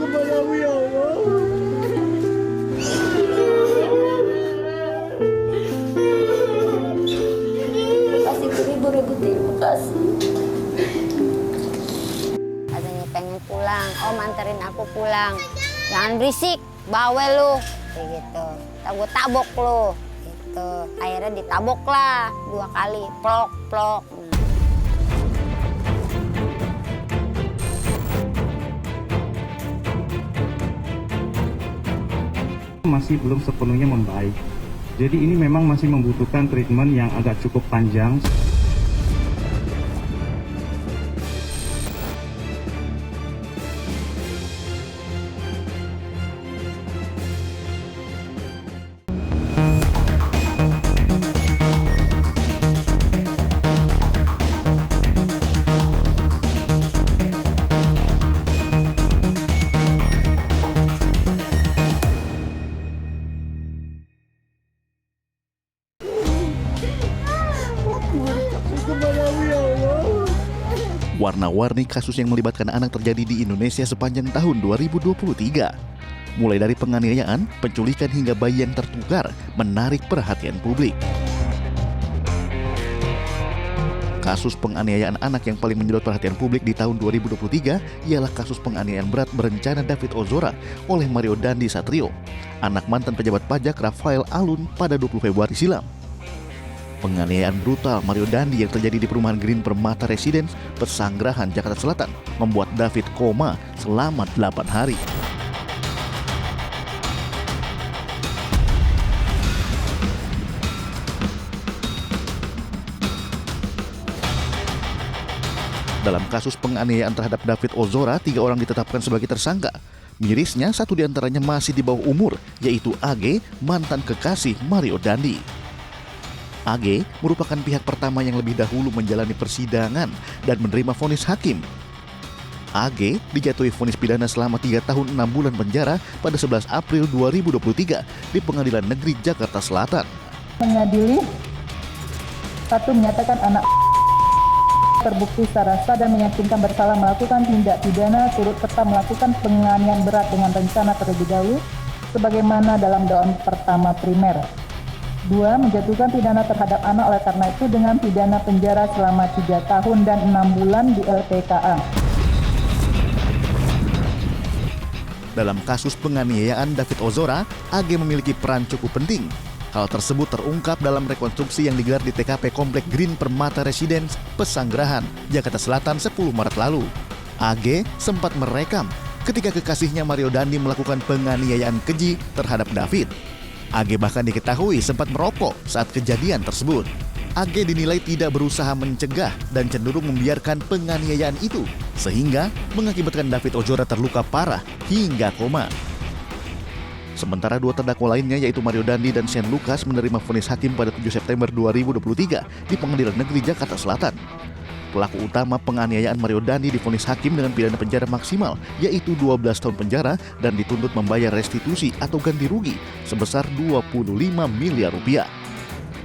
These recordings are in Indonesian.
Kepadamu ya Allah. Kasih beribu-ribu terima kasih. Katanya pengen pulang, Om anterin aku pulang. Jangan berisik, bawel lu. Kayak gitu. Gue tabok lu. Gitu. Akhirnya ditabok lah 2 kali, plok. Masih belum sepenuhnya membaik. Jadi ini memang masih membutuhkan treatment yang agak cukup panjang. Kepadamu ya Allah. Warna-warni kasus yang melibatkan anak terjadi di Indonesia sepanjang tahun 2023. Mulai dari penganiayaan, penculikan hingga bayi yang tertukar menarik perhatian publik. Kasus penganiayaan anak yang paling menyedot perhatian publik di tahun 2023 ialah kasus penganiayaan berat berencana David Ozora oleh Mario Dandi Satrio, anak mantan pejabat pajak Rafael Alun pada 20 Februari silam. Penganiayaan brutal Mario Dandi yang terjadi di perumahan Green Permata Residence, Pesanggerahan, Jakarta Selatan membuat David koma selama 8 hari. Dalam kasus penganiayaan terhadap David Ozora, 3 orang ditetapkan sebagai tersangka. Mirisnya, 1 diantaranya masih di bawah umur, yaitu AG, mantan kekasih Mario Dandi. AG merupakan pihak pertama yang lebih dahulu menjalani persidangan dan menerima vonis hakim. AG dijatuhi vonis pidana selama 3 tahun 6 bulan penjara pada 11 April 2023 di Pengadilan Negeri Jakarta Selatan. Mengadili, 1 menyatakan anak terbukti secara sah dan meyakinkan bersalah melakukan tindak pidana turut serta melakukan penganiayaan berat dengan rencana terlebih dahulu sebagaimana dalam dakwaan pertama primer. 2. Menjatuhkan pidana terhadap anak oleh karena itu dengan pidana penjara selama 3 tahun dan 6 bulan di LPKA. Dalam kasus penganiayaan David Ozora, AG memiliki peran cukup penting. Hal tersebut terungkap dalam rekonstruksi yang digelar di TKP Komplek Green Permata Residence, Pesanggerahan, Jakarta Selatan 10 Maret lalu. AG sempat merekam ketika kekasihnya Mario Dandi melakukan penganiayaan keji terhadap David. AG bahkan diketahui sempat merokok saat kejadian tersebut. AG dinilai tidak berusaha mencegah dan cenderung membiarkan penganiayaan itu, sehingga mengakibatkan David Ozora terluka parah hingga koma. Sementara 2 terdakwa lainnya yaitu Mario Dandi dan Shane Lucas menerima vonis hakim pada 7 September 2023 di Pengadilan Negeri Jakarta Selatan. Pelaku utama penganiayaan Mario Dandi divonis hakim dengan pidana penjara maksimal yaitu 12 tahun penjara dan dituntut membayar restitusi atau ganti rugi sebesar 25 miliar rupiah.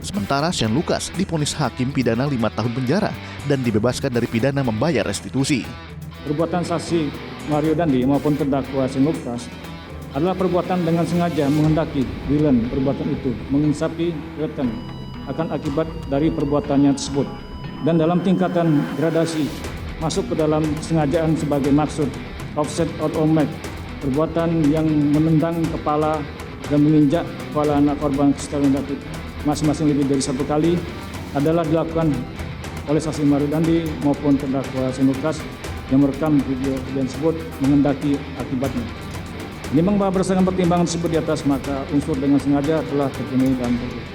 Sementara Shane Lucas divonis hakim pidana 5 tahun penjara dan dibebaskan dari pidana membayar restitusi. Perbuatan saksi Mario Dandi maupun terdakwa Shane Lucas adalah perbuatan dengan sengaja menghendaki Dylan perbuatan itu menginsapi Rethen akan akibat dari perbuatannya tersebut. Dan dalam tingkatan gradasi masuk ke dalam kesengajaan sebagai maksud offset or make, perbuatan yang menendang kepala dan menginjak kepala anak korban Stalin David masing-masing lebih dari 1 kali adalah dilakukan oleh saksi Mario Dandi maupun terdakwa Shane Lucas yang merekam video tersebut menghendaki akibatnya. Memang berdasarkan pertimbangan tersebut di atas, maka unsur dengan sengaja telah terpenuhi dalam tersebut.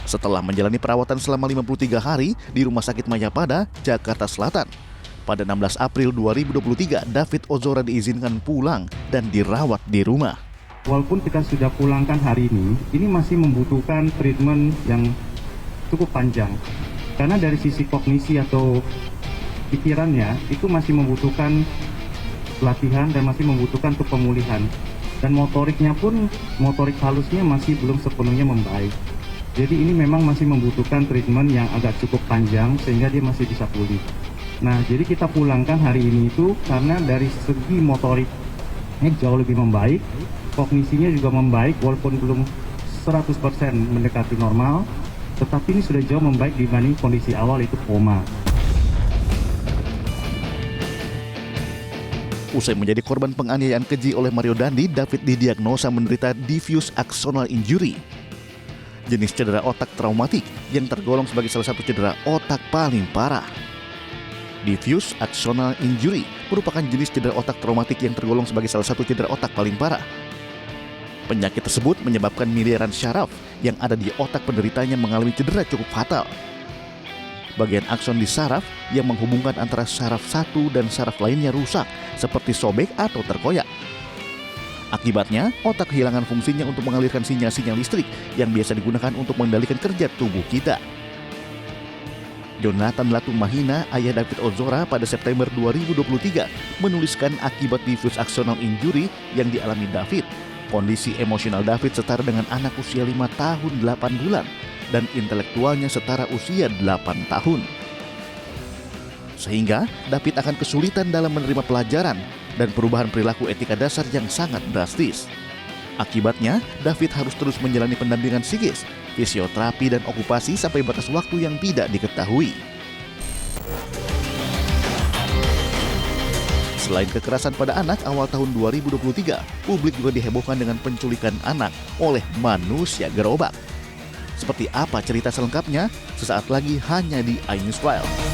Setelah menjalani perawatan selama 53 hari di Rumah Sakit Mayapada, Jakarta Selatan, pada 16 April 2023, David Ozora diizinkan pulang dan dirawat di rumah. Walaupun kita sudah pulangkan hari ini masih membutuhkan treatment yang cukup panjang. Karena dari sisi kognisi atau pikirannya itu masih membutuhkan latihan dan masih membutuhkan untuk pemulihan. Dan motoriknya pun, motorik halusnya masih belum sepenuhnya membaik. Jadi ini memang masih membutuhkan treatment yang agak cukup panjang sehingga dia masih bisa pulih. Nah, jadi kita pulangkan hari ini itu karena dari segi motoriknya jauh lebih membaik, kognisinya juga membaik walaupun belum 100% mendekati normal, tetapi ini sudah jauh membaik dibanding kondisi awal itu koma. Usai menjadi korban penganiayaan keji oleh Mario Dandi, David didiagnosa menderita diffuse axonal injury, jenis cedera otak traumatik yang tergolong sebagai salah satu cedera otak paling parah. Diffuse axonal injury merupakan jenis cedera otak traumatik yang tergolong sebagai salah satu cedera otak paling parah. Penyakit tersebut menyebabkan miliaran syaraf yang ada di otak penderitanya mengalami cedera cukup fatal. Bagian akson di saraf yang menghubungkan antara saraf satu dan saraf lainnya rusak, seperti sobek atau terkoyak. Akibatnya, otak kehilangan fungsinya untuk mengalirkan sinyal-sinyal listrik yang biasa digunakan untuk mengendalikan kerja tubuh kita. Jonathan Latumahina, ayah David Ozora, pada September 2023 menuliskan akibat diffuse axonal injury yang dialami David. Kondisi emosional David setara dengan anak usia 5 tahun 8 bulan dan intelektualnya setara usia 8 tahun. Sehingga David akan kesulitan dalam menerima pelajaran dan perubahan perilaku etika dasar yang sangat drastis. Akibatnya, David harus terus menjalani pendampingan psikis, fisioterapi, dan okupasi sampai batas waktu yang tidak diketahui. Selain kekerasan pada anak, awal tahun 2023, publik juga dihebohkan dengan penculikan anak oleh manusia gerobak. Seperti apa cerita selengkapnya? Sesaat lagi hanya di iNews File.